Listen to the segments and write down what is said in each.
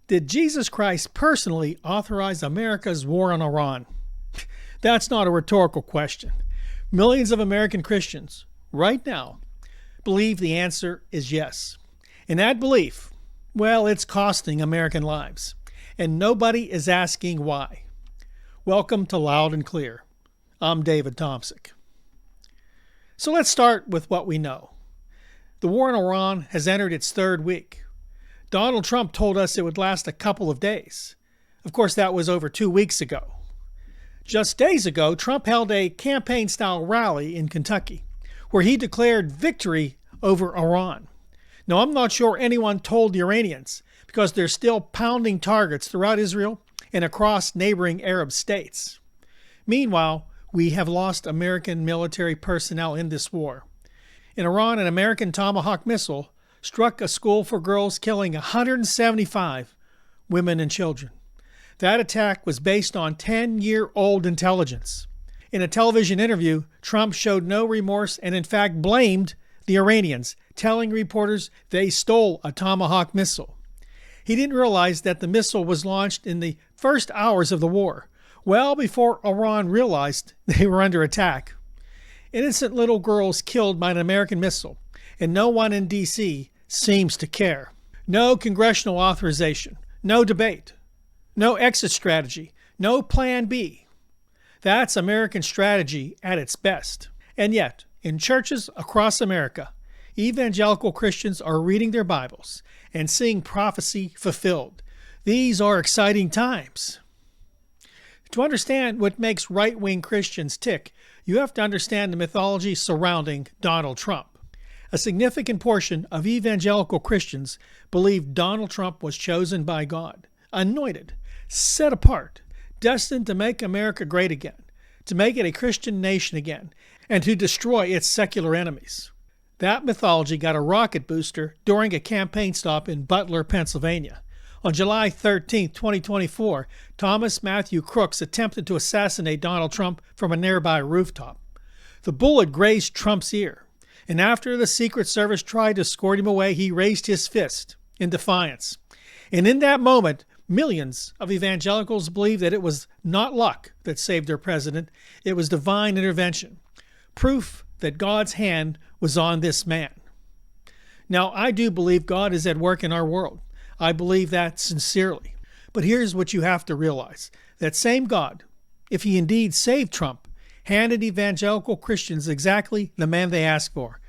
Did Jesus Christ personally authorize America's war on Iran? That's not a rhetorical question. Millions of American Christians, right now, believe the answer is yes. And that belief, well, it's costing American lives. And nobody is asking why. Welcome to Loud and Clear. I'm David Tomsic. So let's start with what we know. The war in Iran has entered its third week. Donald Trump told us it would last a couple of days. Of course, that was over 2 weeks ago. Just days ago, Trump held a campaign-style rally in Kentucky, where he declared victory over Iran. Now, I'm not sure anyone told the Iranians, because they're still pounding targets throughout Israel and across neighboring Arab states. Meanwhile, we have lost American military personnel in this war. In Iran, an American Tomahawk missile struck a school for girls, killing 175 women and children. That attack was based on 10-year-old intelligence. In a television interview, Trump showed no remorse and in fact blamed the Iranians, telling reporters they stole a Tomahawk missile. He didn't realize that the missile was launched in the first hours of the war, well before Iran realized they were under attack. Innocent little girls killed by an American missile, and no one in D.C. seems to care. No congressional authorization, no debate, no exit strategy, no plan B. That's American strategy at its best. And yet, in churches across America, evangelical Christians are reading their Bibles and seeing prophecy fulfilled. These are exciting times. To understand what makes right-wing Christians tick, you have to understand the mythology surrounding Donald Trump. A significant portion of evangelical Christians believe Donald Trump was chosen by God, anointed, set apart, destined to make America great again, to make it a Christian nation again, and to destroy its secular enemies. That mythology got a rocket booster during a campaign stop in Butler, Pennsylvania. On July 13, 2024, Thomas Matthew Crooks attempted to assassinate Donald Trump from a nearby rooftop. The bullet grazed Trump's ear, and after the Secret Service tried to escort him away, he raised his fist in defiance. And in that moment, millions of evangelicals believed that it was not luck that saved their president, it was divine intervention. Proof that God's hand was on this man. Now, I do believe God is at work in our world. I believe that sincerely. But here's what you have to realize. That same God, if he indeed saved Trump, handed evangelical Christians exactly the man they asked for.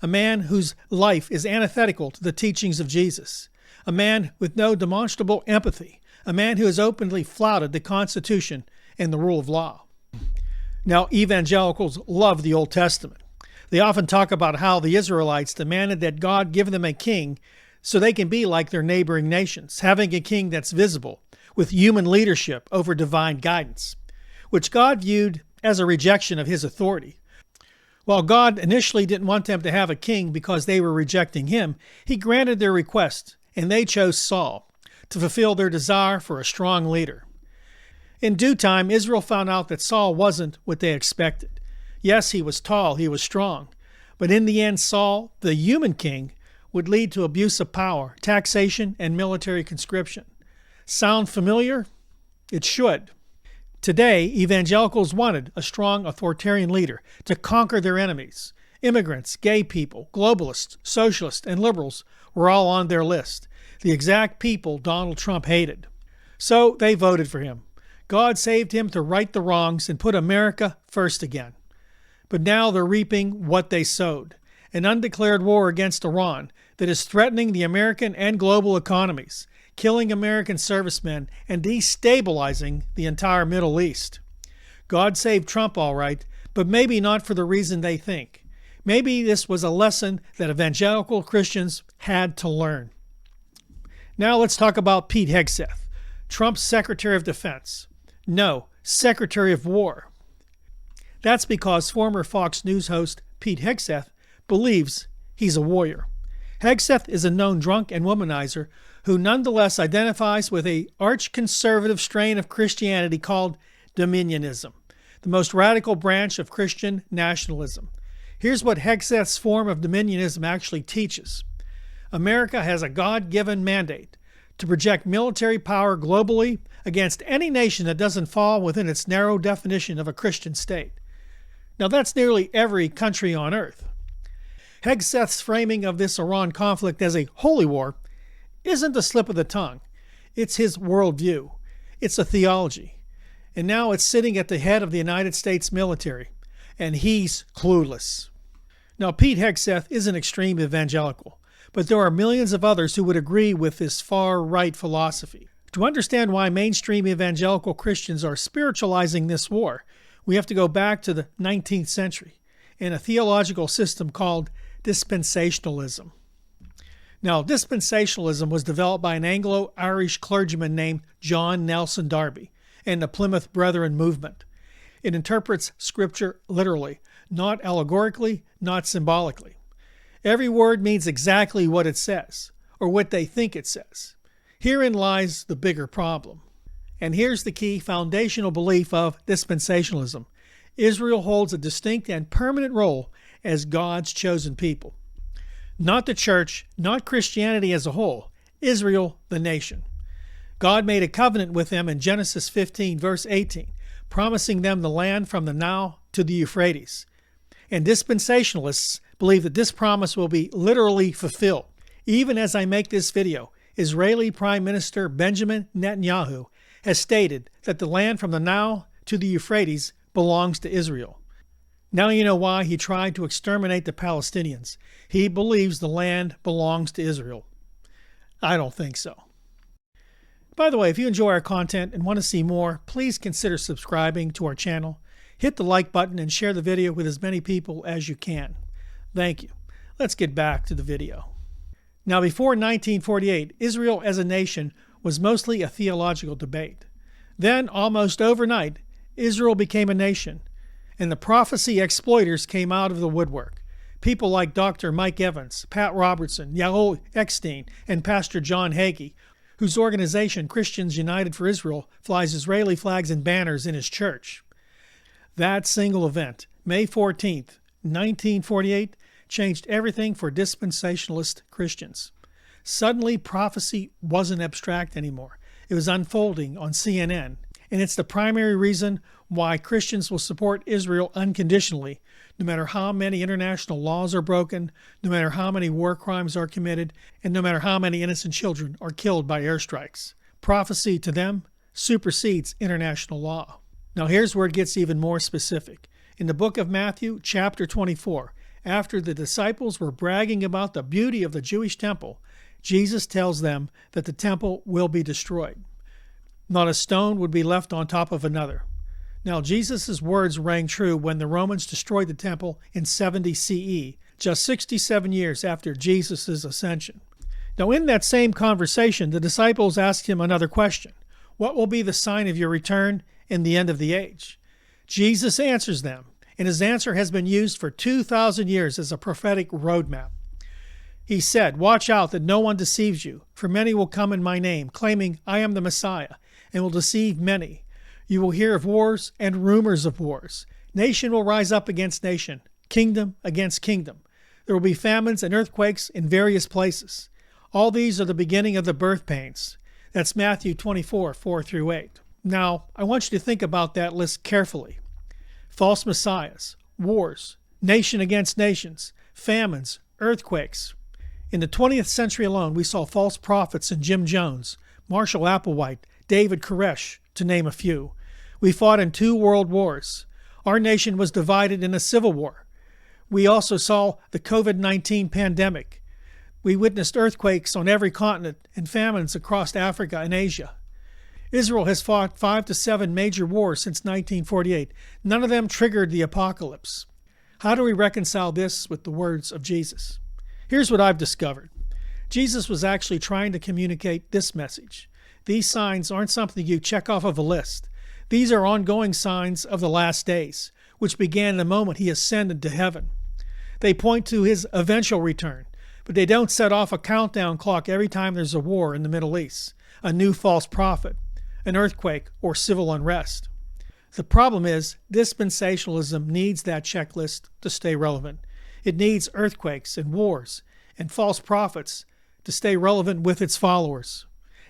A man whose life is antithetical to the teachings of Jesus. A man with no demonstrable empathy. A man who has openly flouted the Constitution and the rule of law. Now, evangelicals love the Old Testament. They often talk about how the Israelites demanded that God give them a king so they can be like their neighboring nations, having a king that's visible, with human leadership over divine guidance, which God viewed as a rejection of his authority. While God initially didn't want them to have a king because they were rejecting him, he granted their request, and they chose Saul to fulfill their desire for a strong leader. In due time, Israel found out that Saul wasn't what they expected. Yes, he was tall, he was strong, but in the end, Saul, the human king, would lead to abuse of power, taxation, and military conscription. Sound familiar? It should. Today, evangelicals wanted a strong authoritarian leader to conquer their enemies. Immigrants, gay people, globalists, socialists, and liberals were all on their list, the exact people Donald Trump hated. So they voted for him. God saved him to right the wrongs and put America first again. But now they're reaping what they sowed, an undeclared war against Iran that is threatening the American and global economies, killing American servicemen, and destabilizing the entire Middle East. God saved Trump all right, but maybe not for the reason they think. Maybe this was a lesson that evangelical Christians had to learn. Now let's talk about Pete Hegseth, Trump's Secretary of Defense. No, Secretary of War. That's because former Fox News host Pete Hegseth believes he's a warrior. Hegseth is a known drunk and womanizer who nonetheless identifies with an arch-conservative strain of Christianity called Dominionism, the most radical branch of Christian nationalism. Here's what Hegseth's form of Dominionism actually teaches. America has a God-given mandate to project military power globally against any nation that doesn't fall within its narrow definition of a Christian state. Now, that's nearly every country on earth. Hegseth's framing of this Iran conflict as a holy war isn't a slip of the tongue. It's his worldview. It's a theology. And now it's sitting at the head of the United States military, and he's clueless. Now, Pete Hegseth is an extreme evangelical, but there are millions of others who would agree with this far-right philosophy. To understand why mainstream evangelical Christians are spiritualizing this war, we have to go back to the 19th century in a theological system called dispensationalism. Now, dispensationalism was developed by an Anglo-Irish clergyman named John Nelson Darby and the Plymouth Brethren movement. It interprets Scripture literally, not allegorically, not symbolically. Every word means exactly what it says, or what they think it says. Herein lies the bigger problem. And here's the key foundational belief of dispensationalism. Israel holds a distinct and permanent role as God's chosen people. Not the church, not Christianity as a whole, Israel, the nation. God made a covenant with them in Genesis 15, verse 18, promising them the land from the Nile to the Euphrates. And dispensationalists believe that this promise will be literally fulfilled. Even as I make this video, Israeli Prime Minister Benjamin Netanyahu has stated that the land from the Nile to the Euphrates belongs to Israel. Now you know why he tried to exterminate the Palestinians. He believes the land belongs to Israel. I don't think so. By the way, if you enjoy our content and want to see more, please consider subscribing to our channel. Hit the like button and share the video with as many people as you can. Thank you. Let's get back to the video. Now, before 1948, Israel as a nation was mostly a theological debate. Then, almost overnight, Israel became a nation, and the prophecy exploiters came out of the woodwork. People like Dr. Mike Evans, Pat Robertson, Yael Eckstein, and Pastor John Hagee, whose organization, Christians United for Israel, flies Israeli flags and banners in his church. That single event, May 14th, 1948, changed everything for dispensationalist Christians. Suddenly, prophecy wasn't abstract anymore. It was unfolding on CNN, and it's the primary reason why Christians will support Israel unconditionally, no matter how many international laws are broken, no matter how many war crimes are committed, and no matter how many innocent children are killed by airstrikes. Prophecy to them supersedes international law. Now here's where it gets even more specific. In the book of Matthew, chapter 24, after the disciples were bragging about the beauty of the Jewish temple, Jesus tells them that the temple will be destroyed. Not a stone would be left on top of another. Now, Jesus' words rang true when the Romans destroyed the temple in 70 CE, just 67 years after Jesus' ascension. Now, in that same conversation, the disciples asked him another question. What will be the sign of your return and the end of the age? Jesus answers them, and his answer has been used for 2,000 years as a prophetic roadmap. He said, "Watch out that no one deceives you, for many will come in my name, claiming I am the Messiah, and will deceive many. You will hear of wars and rumors of wars. Nation will rise up against nation, kingdom against kingdom. There will be famines and earthquakes in various places. All these are the beginning of the birth pains." That's Matthew 24, 4 through 8. Now, I want you to think about that list carefully. False messiahs, wars, nation against nations, famines, earthquakes. In the 20th century alone, we saw false prophets in Jim Jones, Marshall Applewhite, David Koresh, to name a few. We fought in 2 world wars. Our nation was divided in a civil war. We also saw the COVID-19 pandemic. We witnessed earthquakes on every continent and famines across Africa and Asia. Israel has fought 5 to 7 major wars since 1948. None of them triggered the apocalypse. How do we reconcile this with the words of Jesus? Here's what I've discovered. Jesus was actually trying to communicate this message. These signs aren't something you check off of a list. These are ongoing signs of the last days, which began the moment he ascended to heaven. They point to his eventual return, but they don't set off a countdown clock every time there's a war in the Middle East, a new false prophet, an earthquake, or civil unrest. The problem is, dispensationalism needs that checklist to stay relevant. It needs earthquakes and wars and false prophets to stay relevant with its followers.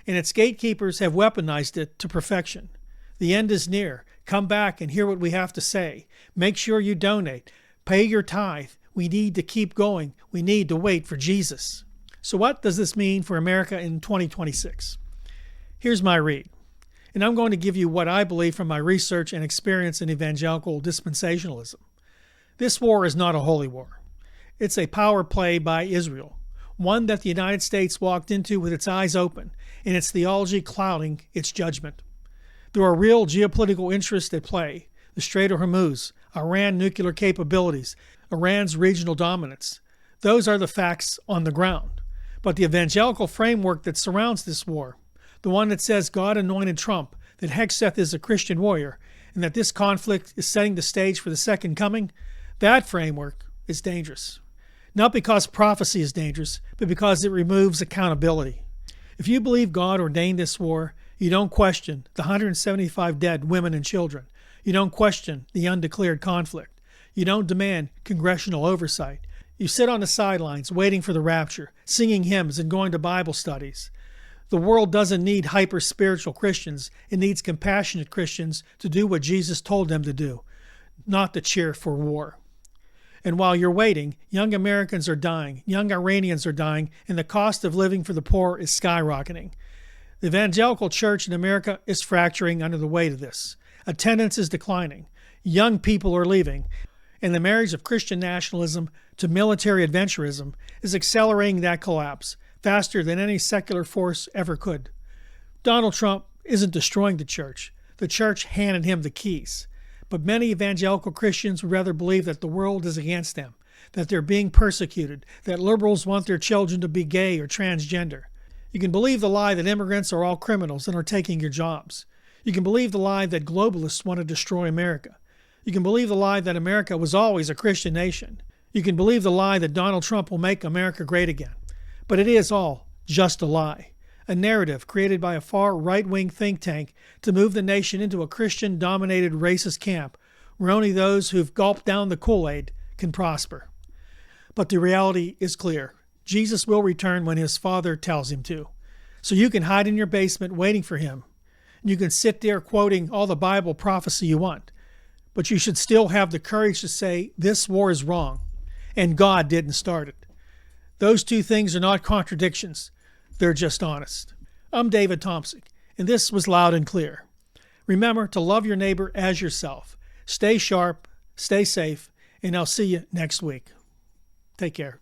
and its gatekeepers have weaponized it to perfection. The end is near. Come back and hear what we have to say. Make sure you donate. Pay your tithe. We need to keep going. We need to wait for Jesus. So what does this mean for America in 2026? Here's my read, and I'm going to give you what I believe from my research and experience in evangelical dispensationalism. This war is not a holy war. It's a power play by Israel, one that the United States walked into with its eyes open and its theology clouding its judgment. There are real geopolitical interests at play: the Strait of Hormuz, Iran nuclear capabilities, Iran's regional dominance. Those are the facts on the ground. But the evangelical framework that surrounds this war, the one that says God anointed Trump, that Hexeth is a Christian warrior, and that this conflict is setting the stage for the second coming, that framework is dangerous. Not because prophecy is dangerous, but because it removes accountability. If you believe God ordained this war, you don't question the 175 dead women and children. You don't question the undeclared conflict. You don't demand congressional oversight. You sit on the sidelines waiting for the rapture, singing hymns and going to Bible studies. The world doesn't need hyper-spiritual Christians. It needs compassionate Christians to do what Jesus told them to do, not to cheer for war. And while you're waiting, young Americans are dying, young Iranians are dying, and the cost of living for the poor is skyrocketing. The evangelical church in America is fracturing under the weight of this. Attendance is declining. Young people are leaving. And the marriage of Christian nationalism to military adventurism is accelerating that collapse faster than any secular force ever could. Donald Trump isn't destroying the church. The church handed him the keys. But many evangelical Christians would rather believe that the world is against them, that they're being persecuted, that liberals want their children to be gay or transgender. You can believe the lie that immigrants are all criminals and are taking your jobs. You can believe the lie that globalists want to destroy America. You can believe the lie that America was always a Christian nation. You can believe the lie that Donald Trump will make America great again. But it is all just a lie, a narrative created by a far right-wing think tank to move the nation into a Christian-dominated racist camp where only those who've gulped down the Kool-Aid can prosper. But the reality is clear. Jesus will return when his Father tells him to. So you can hide in your basement waiting for him. You can sit there quoting all the Bible prophecy you want. But you should still have the courage to say, this war is wrong, and God didn't start it. Those two things are not contradictions. They're just honest. I'm David Thompson, and this was Loud and Clear. Remember to love your neighbor as yourself. Stay sharp, stay safe, and I'll see you next week. Take care.